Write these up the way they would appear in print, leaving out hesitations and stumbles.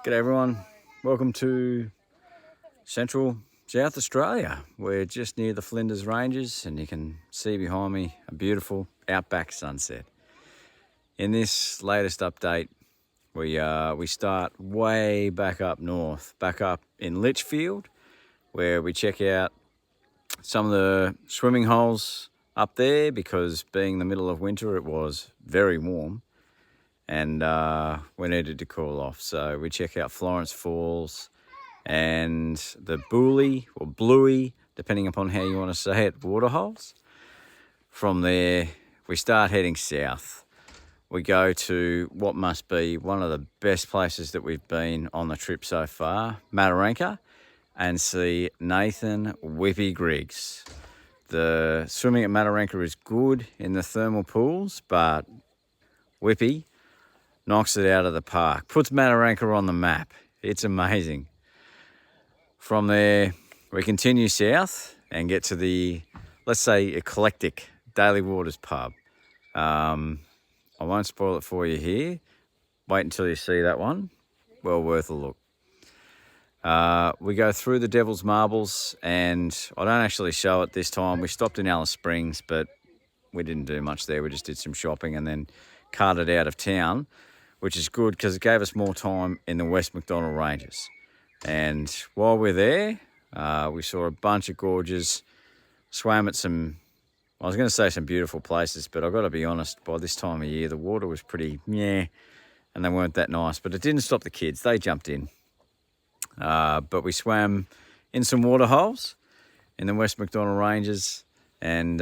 G'day everyone, welcome to Central South Australia. We're just near the Flinders Ranges and you can see behind me a beautiful outback sunset. In this latest update, we start way back up north, back up in Litchfield, where we check out some of the swimming holes up there because being the middle of winter it was very warm. And we needed to cool off. So we check out Florence Falls and the Booley or Bluey, depending upon how you want to say it, waterholes. From there, we start heading south. We go to what must be one of the best places that we've been on the trip so far, Mataranka, and see Nathan Whippy Griggs. The swimming at Mataranka is good in the thermal pools, but Whippy knocks it out of the park, puts Mataranka on the map. It's amazing. From there, we continue south and get to the, let's say, eclectic Daly Waters Pub. I won't spoil it for you here. Wait until you see that one. Well worth a look. We go through the Devil's Marbles, and I don't actually show it this time. We stopped in Alice Springs, but we didn't do much there. We just did some shopping and then carted out of town, which is good because it gave us more time in the West McDonnell Ranges. And while we're there, we saw a bunch of gorges, swam at some, I was going to say some beautiful places, but I've got to be honest, by this time of year, the water was pretty meh, and they weren't that nice. But it didn't stop the kids. They jumped in. But we swam in some waterholes in the West McDonnell Ranges and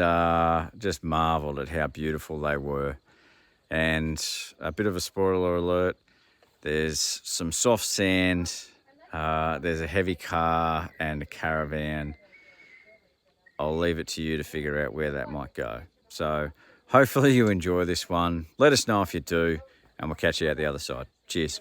just marvelled at how beautiful they were. And a bit of a spoiler alert, there's some soft sand, there's a heavy car and a caravan. I'll leave it to you to figure out where that might go. So hopefully you enjoy this one. Let us know if you do, and we'll catch you out the other side. Cheers.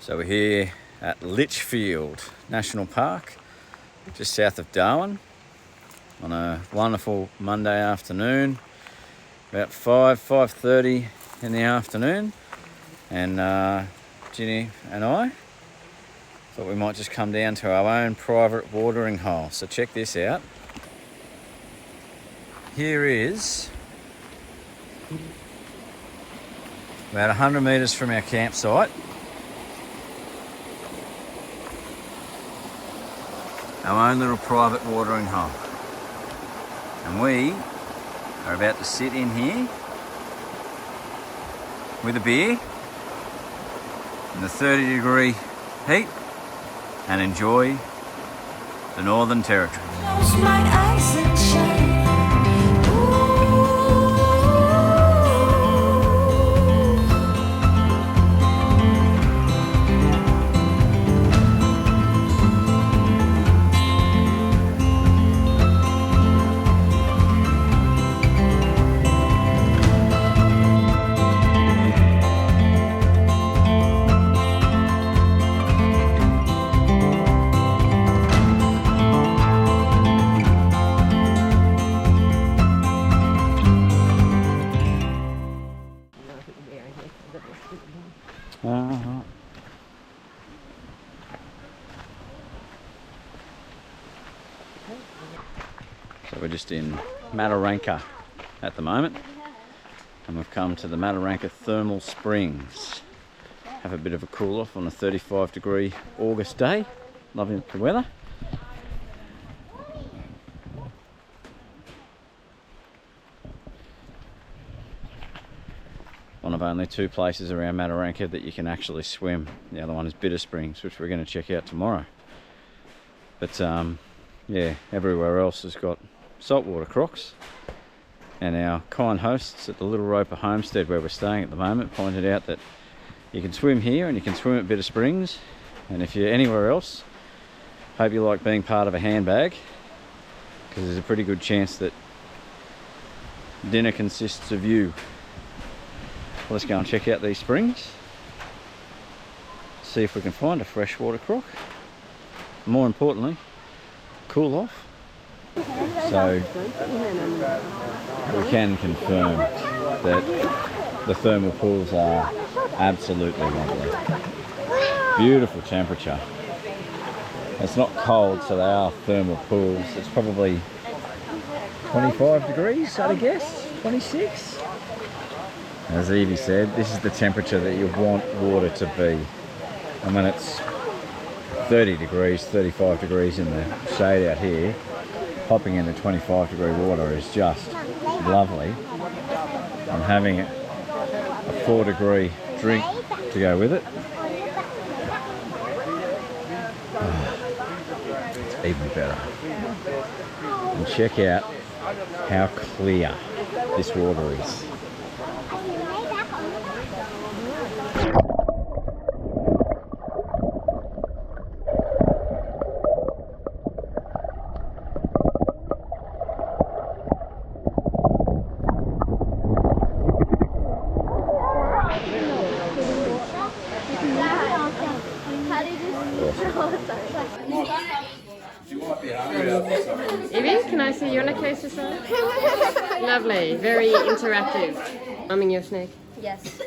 So we're here at Litchfield National Park, just south of Darwin, on a wonderful Monday afternoon, about 5:30 in the afternoon, and Ginny and I thought we might just come down to our own private watering hole. So check this out. Here is about 100 metres from our campsite. Our own little private watering hole. And we are about to sit in here with a beer in the 30-degree heat and enjoy the Northern Territory. Close my eyes and shine. So we're just in Mataranka at the moment, and we've come to the Mataranka Thermal Springs. Have a bit of a cool off on a 35-degree August day. Loving the weather. One of only two places around Mataranka that you can actually swim. The other one is Bitter Springs, which we're going to check out tomorrow. But yeah, everywhere else has got saltwater crocs. And our kind hosts at the Little Roper Homestead, where we're staying at the moment, pointed out that you can swim here and you can swim at Bitter Springs. And if you're anywhere else, hope you like being part of a handbag, because there's a pretty good chance that dinner consists of you. Well, let's go and check out these springs, see if we can find a freshwater croc. More importantly, cool off. So we can confirm that the thermal pools are absolutely lovely. Beautiful temperature. It's not cold, so they are thermal pools. It's probably 25 degrees, I'd guess, 26. As Evie said, this is the temperature that you want water to be. And when it's 30 degrees, 35 degrees in the shade out here, hopping into 25-degree water is just lovely. And having a 4-degree drink to go with it, it's even better. And check out how clear this water is. Evie, can I see your necklace as well? Lovely, very interactive. Arming your snake. Yes.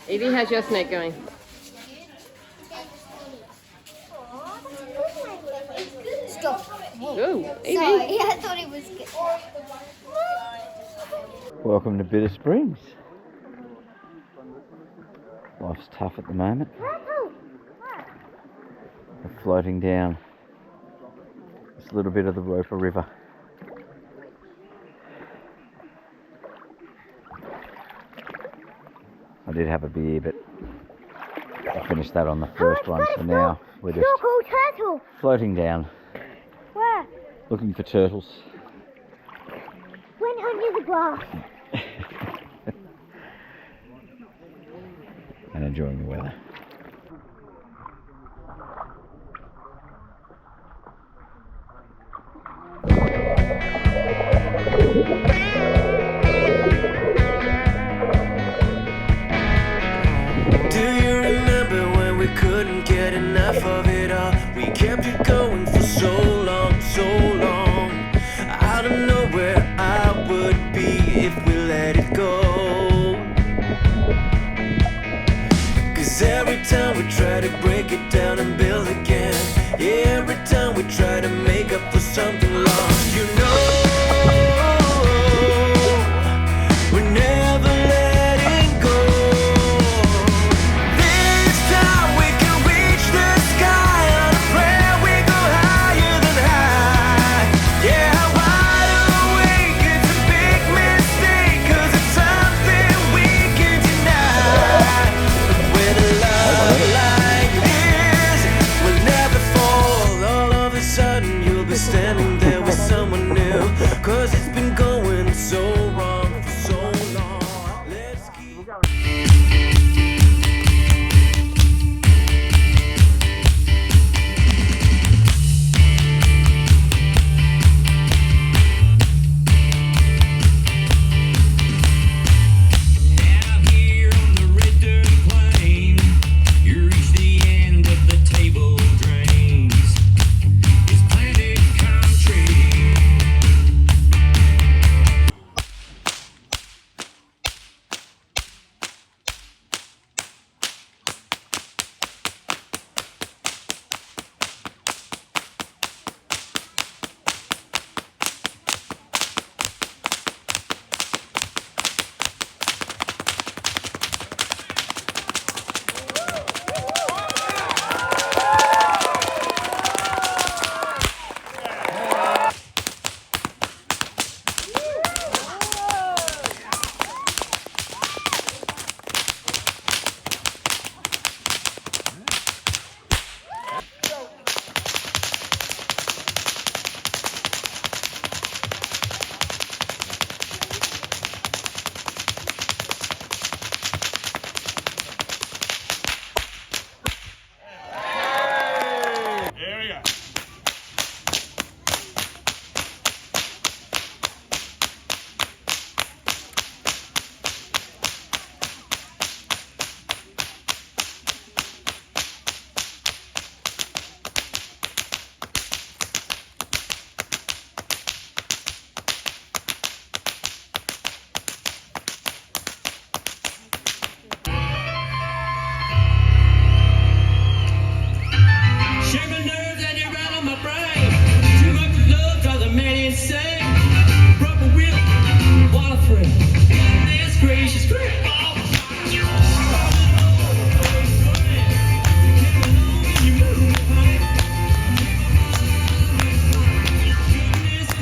Evie, how's your snake going? Stop. Oh, Evie. Sorry, I thought it was good. Welcome to Bitter Springs. Life's tough at the moment. We're floating down this little bit of the Roper River. I did have a beer, but I finished that on the first one, so now we're just Turtle. floating down, Where? looking for turtles. Went under the grass. And enjoying the weather. Do you remember when we couldn't get enough of it all? We kept it going for so long, so long. I don't know where I would be if we let it go. 'Cause every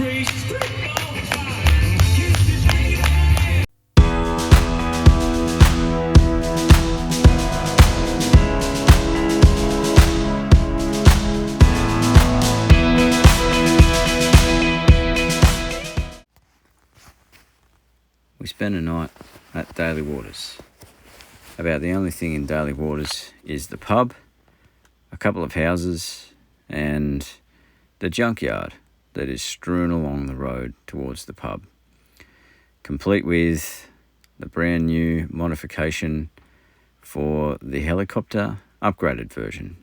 We spent a night at Daly Waters. About the only thing in Daly Waters is the pub, a couple of houses, and the junkyard that is strewn along the road towards the pub, complete with the brand new modification for the helicopter upgraded version.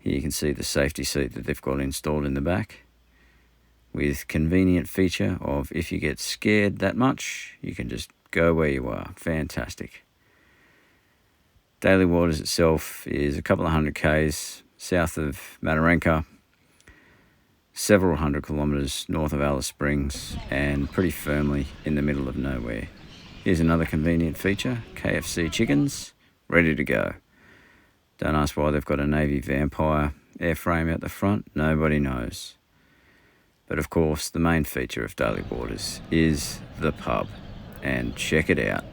Here you can see the safety seat that they've got installed in the back, with convenient feature of if you get scared that much, you can just go where you are. Fantastic. Daly Waters itself is a couple of 100 k's south of Mataranka, several hundred kilometres north of Alice Springs, and pretty firmly in the middle of nowhere. Here's another convenient feature: KFC chickens, ready to go. Don't ask why they've got a Navy Vampire airframe out the front, nobody knows. But of course, the main feature of Daly Waters is the pub, and check it out.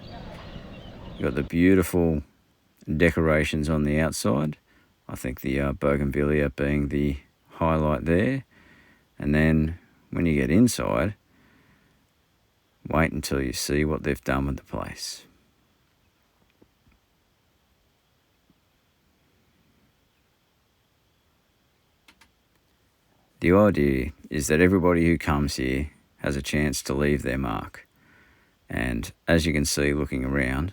You've got the beautiful decorations on the outside. I think the bougainvillea being the highlight there. And then when you get inside, wait until you see what they've done with the place. The idea is that everybody who comes here has a chance to leave their mark. And as you can see looking around,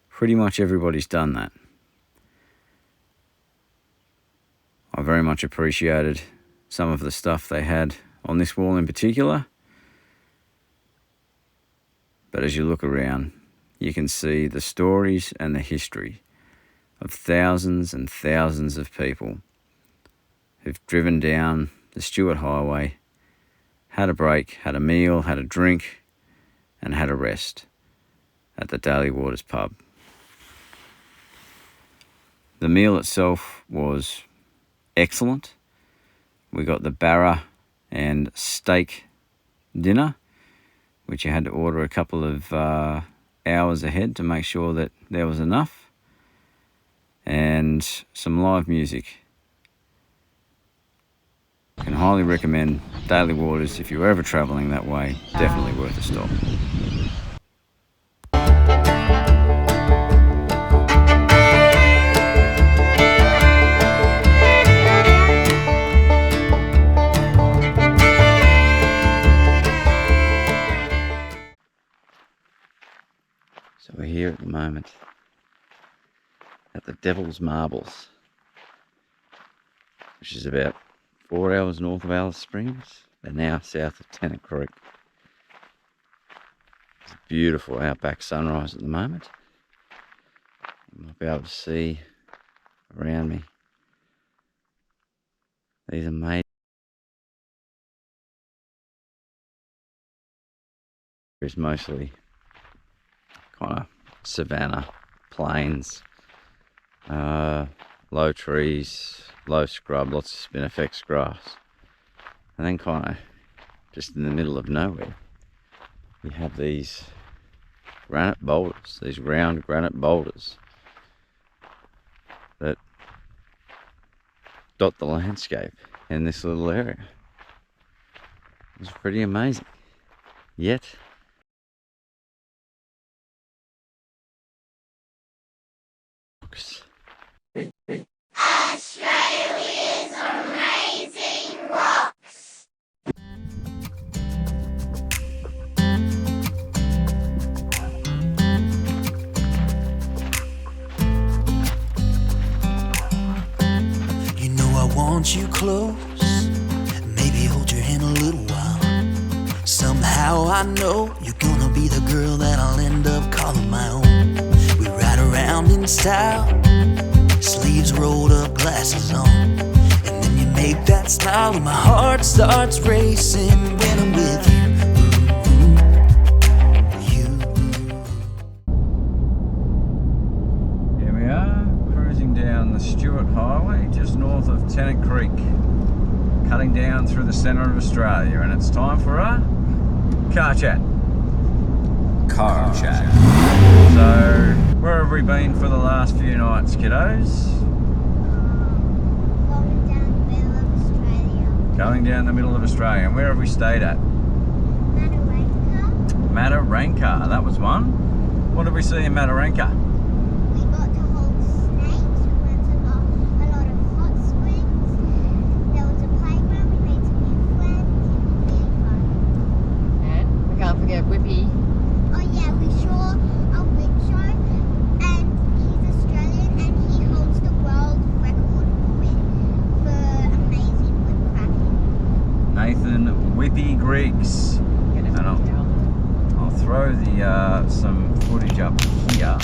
pretty much everybody's done that. I very much appreciated some of the stuff they had on this wall in particular. But as you look around, you can see the stories and the history of thousands and thousands of people who've driven down the Stuart Highway, had a break, had a meal, had a drink, and had a rest at the Daly Waters Pub. The meal itself was excellent. We got the barra and steak dinner, which you had to order a couple of hours ahead to make sure that there was enough, and some live music. I can highly recommend Daly Waters if you're ever travelling that way. Definitely worth a stop. So we're here at the moment at the Devil's Marbles, which is about 4 hours north of Alice Springs. They're now south of Tennant Creek. It's a beautiful outback sunrise at the moment. You might be able to see around me. These are made. It's mostly kind of savanna, plains, low trees, low scrub, lots of spinifex grass. And then kind of just in the middle of nowhere, we have these granite boulders, these round granite boulders that dot the landscape in this little area. It's pretty amazing. Yet Australia's amazing rocks. You know I want you close, maybe hold your hand a little while. Somehow I know you're gonna be the girl that I'll end up calling my own. We ride around in style, sleeves rolled up, glasses on, and then you make that smile and my heart starts racing when I'm with you. Here we are, cruising down the Stuart Highway just north of Tennant Creek, cutting down through the centre of Australia, and it's time time for a car chat. Car chat. So, where have we been for the last few nights, kiddos? Going down the middle of Australia. And where have we stayed at? Mataranka, that was one. What did we see in Mataranka? We got to hold snakes, we went to a lot of hot springs, there was a playground, we made some new friends, really fun. And we can't forget Whippy. Oh yeah, we saw a witch show, and he's Australian and he holds the world record for amazing whip cracking. Nathan Whippy Griggs. And I'll throw the some footage up here.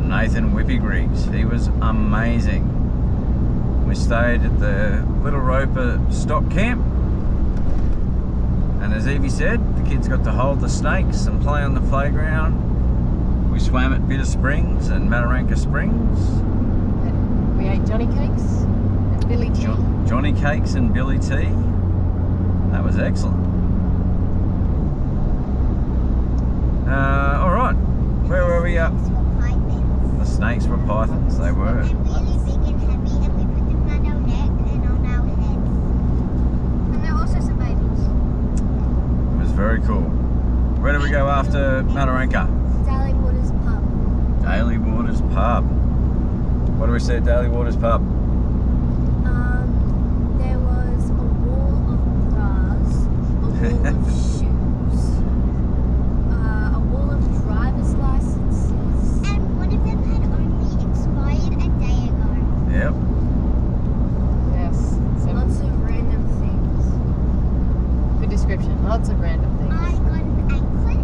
Nathan Whippy Griggs. He was amazing. We stayed at the Little Roper stock camp, and as Evie said, the kids got to hold the snakes and play on the playground. We swam at Bitter Springs and Mataranka Springs. We ate Johnny Cakes and Billy Tea. Johnny Cakes and Billy Tea. That was excellent. All right, where were we up? The snakes were pythons, they were. And really big and heavy, and we put them around our neck and on our heads. And there were also some babies. It was very cool. Where did we go after Mataranka? Daly Waters Pub. Daly Waters Pub. What do we see at Daly Waters Pub? There was a wall of bras, a wall of shoes, a wall of driver's licenses, and one of them had only expired a day ago. Yep. Yes. So Lots of random things. good description. Lots of random things. I got an anklet.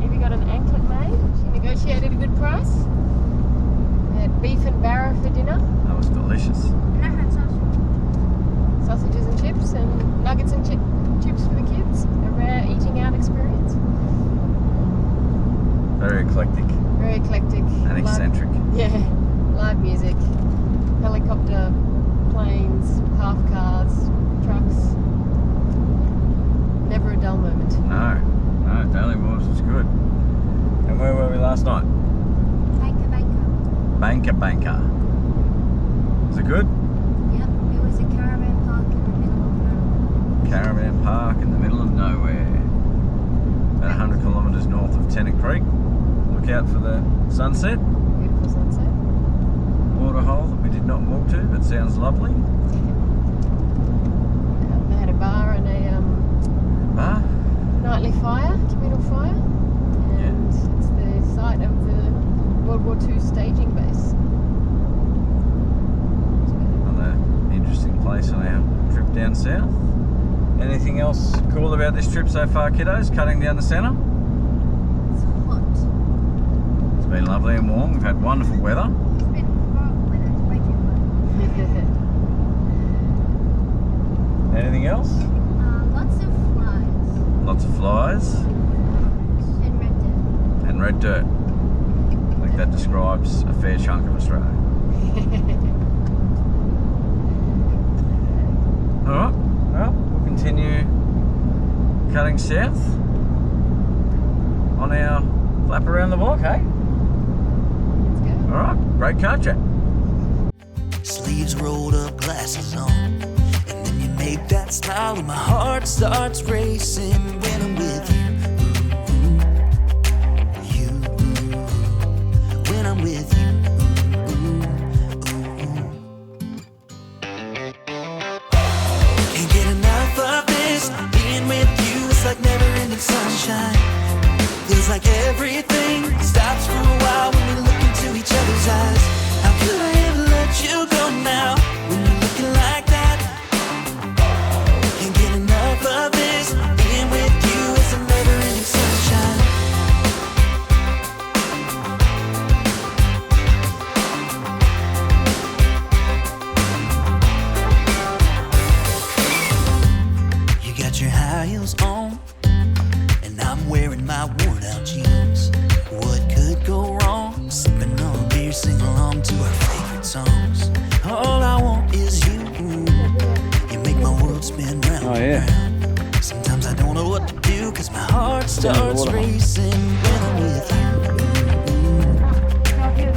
Evie got an anklet made. She negotiated a good price. We had beef and barra for dinner. That was delicious. And I had Sausages and chips and nuggets and chips for the kids. A rare eating out experience. Very eclectic Very eclectic. and eccentric. Yeah. Live music. Helicopter, planes, half cars, trucks. Never a dull moment. No, Daly Waters was good. And where were we last night? Banka. Was it good? Yep, it was a caravan park in the middle of nowhere. Caravan park in the middle of nowhere. About 100 kilometres north of Tennant Creek. Look out for the sunset. Beautiful sunset. Waterhole that we did not walk to, but sounds lovely. They had a bar and a Bar? nightly fire, communal fire. And it's the site of the World War II staging base. Another interesting place on our trip down south. Anything else cool about this trip so far, kiddos? Cutting down the centre? It's hot. It's been lovely and warm. We've had wonderful weather. It's been hot when it's way too hot. Anything else? Lots of flies. Lots of flies And red dirt. and red dirt. I think that describes a fair chunk of Australia. Alright, well, we'll continue cutting south on our flap around the block, hey? Let's go. Alright, great car chat. Sleeves rolled up, glasses on, and then you make that smile and my heart starts racing when I'm with you. When I'm with you. Can't get enough of this. Being with you is like never-ending sunshine. Feels like everything stops for a while when we look into each other's eyes. How could I ever let you go now when you're looking like that? Can't get enough of this. Being with you is a never-ending sunshine. sing along to our favorite songs. All I want is you. You make my world spin round Oh, yeah. and round. Sometimes I don't know what to do, cause my heart starts racing when I'm with you. Can't get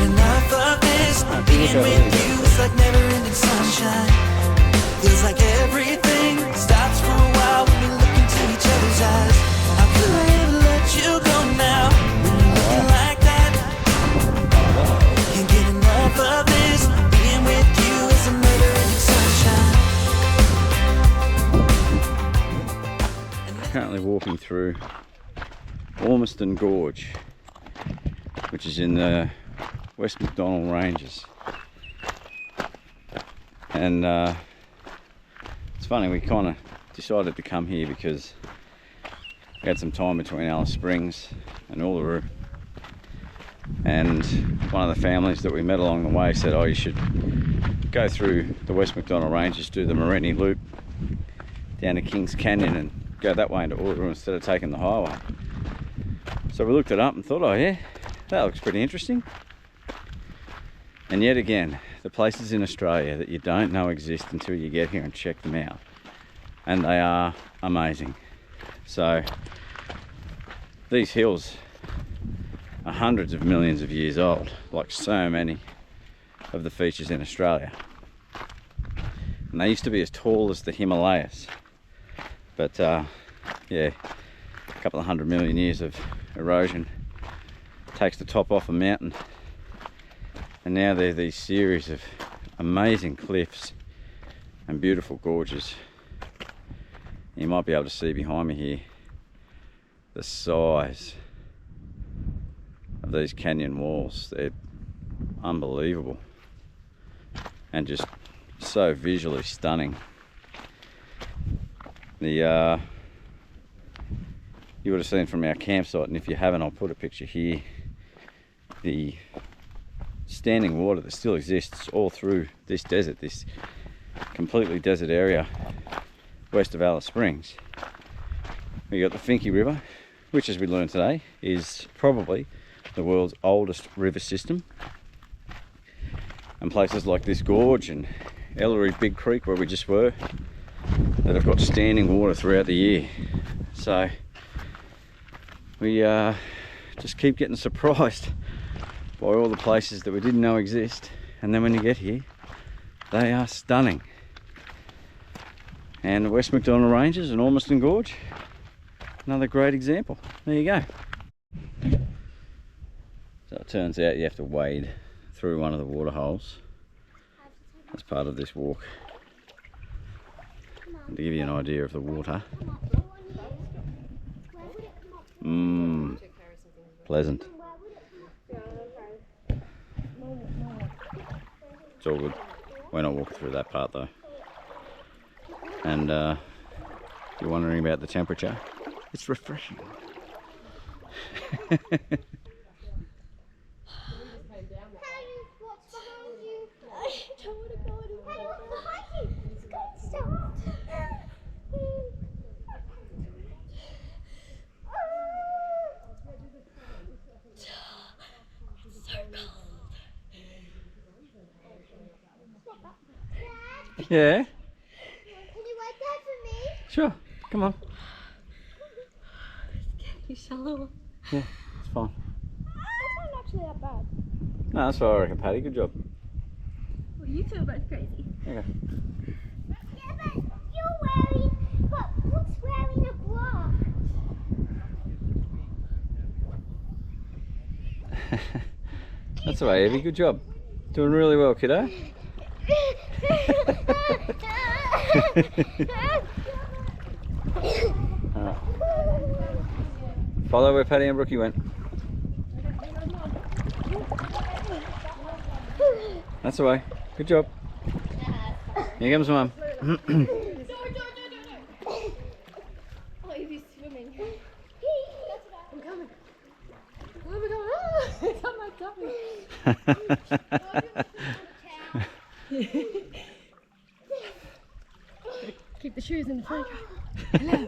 enough of this. Being with you is like never-ending sunshine. Feels like everything stops for a while when we look into each other's eyes. How could I ever let you go now when you're looking like that? Can't get enough of this. Being with you is a never-ending sunshine. Currently walking through Ormiston Gorge, which is in the West McDonnell Ranges. And it's funny, we kind of decided to come here because we had some time between Alice Springs and Uluru, and one of the families that we met along the way said, oh, you should go through the West McDonnell Ranges, do the Serenity loop down to Kings Canyon and go that way into Uluru instead of taking the highway. So we looked it up and thought, oh yeah, that looks pretty interesting. And yet again, the places in Australia that you don't know exist until you get here and check them out. And they are amazing. So these hills are hundreds of millions of years old, like so many of the features in Australia. And they used to be as tall as the Himalayas. But yeah, a couple of 100 million years of erosion takes the top off a mountain, and now there are these series of amazing cliffs and beautiful gorges. You might be able to see behind me here the size of these canyon walls. They're unbelievable and just so visually stunning. You would have seen from our campsite, and if you haven't, I'll put a picture here, the standing water that still exists all through this desert, this completely desert area west of Alice Springs. We got the Finke River, which, as we learned today, is probably the world's oldest river system. And places like this gorge and Ellery Big Creek, where we just were, that have got standing water throughout the year. So we just keep getting surprised by all the places that we didn't know exist, and then when you get here, they are stunning. And the West McDonnell Ranges and Ormiston Gorge, another great example. There you go. So it turns out you have to wade through one of the water holes as part of this walk. And to give you an idea of the water, pleasant. It's all good. We're not walking through that part though. And if you're wondering about the temperature, it's refreshing. Yeah? Can you wait there for me? Sure, come on. You shallow. Yeah, it's fine. That's not actually that bad. No, that's what I reckon, Paddy. Good job. Well, you two are both crazy. Okay. Yeah, but Brooke's wearing a bra. That's all right, Evie. Good job. Doing really well, kiddo. Right. Follow where Paddy and Brookie went. That's the way. Good job. Here comes Mum. Oh, Evie's swimming. I'm coming. Where are we going? Oh, it's on my tummy. Keep the shoes in the front. Hello.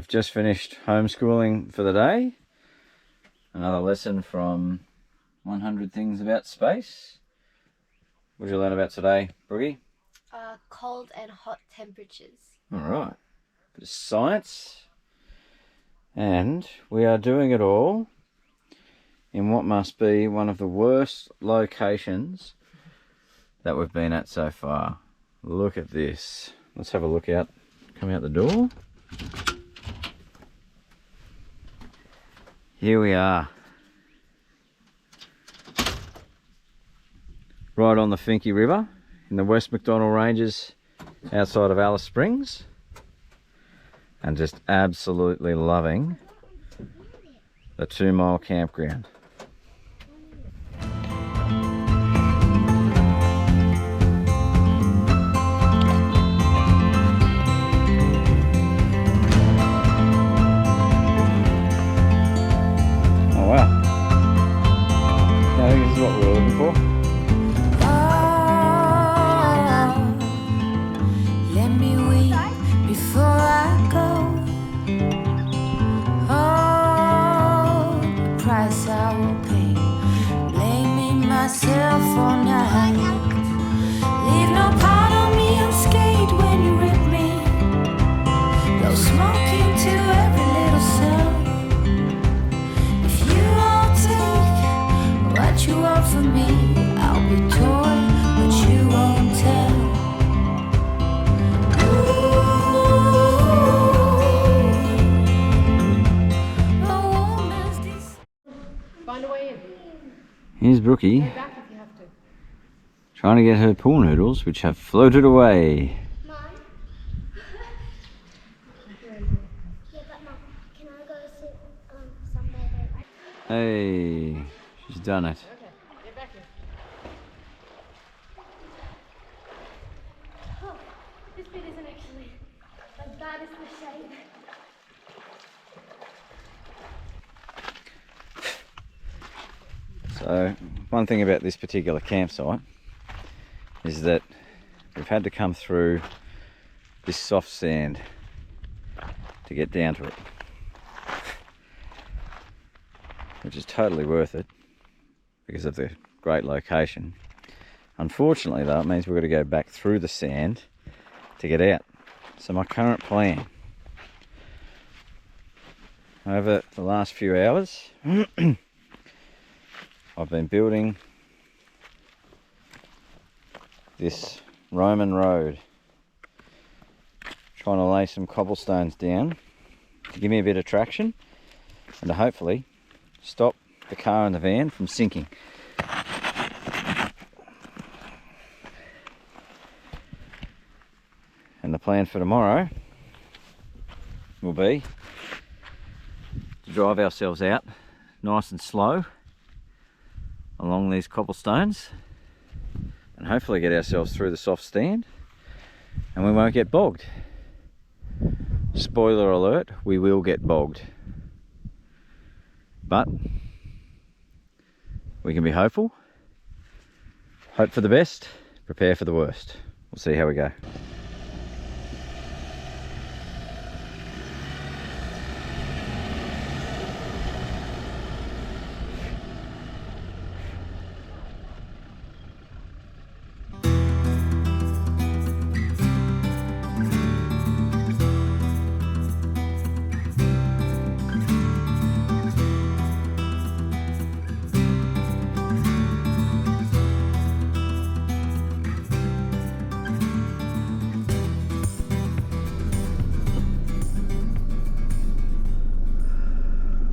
We've just finished homeschooling for the day. Another lesson from 100 Things About Space. What did you learn about today, Broogie? Cold and hot temperatures. All right. Bit of science. And we are doing it all in what must be one of the worst locations that we've been at so far. Look at this. Let's have a look out. Come out the door. Here we are. Right on the Finke River in the West McDonnell Ranges outside of Alice Springs. And just absolutely loving the 2 Mile campground. Oh wow. I think this is what we were looking for. Let me weep before I go. Oh, the price I will pay. Blaming myself all night. Leave no part of me unscathed when you rip me. Blow smoke into every little cell. If you won't take what you want from me, I'll be torn, but you won't tell. Find a way in. Here's Brookie Go back if you have to. trying to get her pool noodles, which have floated away. Mom? Yeah, but Mom, can I go sit somewhere? Hey, she's done it. Okay, get back here. Oh, this bit isn't actually as bad as the shape. So, one thing about this particular campsite is that we've had to come through this soft sand to get down to it, which is totally worth it because of the great location. Unfortunately though, it means we've got to go back through the sand to get out. So my current plan over the last few hours I've been building this Roman road, trying to lay some cobblestones down to give me a bit of traction and to hopefully stop the car and the van from sinking. And the plan for tomorrow will be to drive ourselves out nice and slow along these cobblestones and hopefully get ourselves through the soft stand and we won't get bogged. Spoiler alert, we will get bogged. But we can be hopeful, hope for the best, prepare for the worst. We'll see how we go.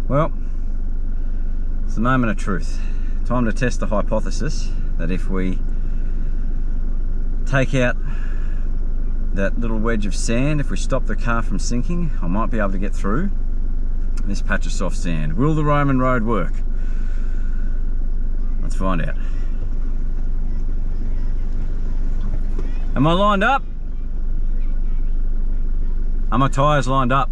Well, it's the moment of truth. Time to test the hypothesis that if we take out that little wedge of sand, if we stop the car from sinking, I might be able to get through this patch of soft sand. Will the Roman road work? Let's find out. Am I lined up? Are my tyres lined up?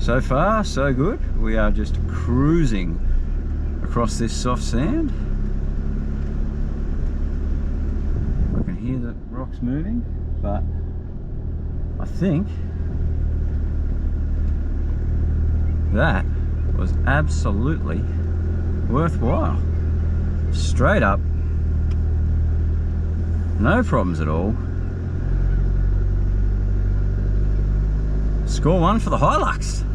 So far, so good. We are just cruising across this soft sand. I can hear the rocks moving, but I think that was absolutely worthwhile. Straight up, no problems at all. Score 1 for the Hilux.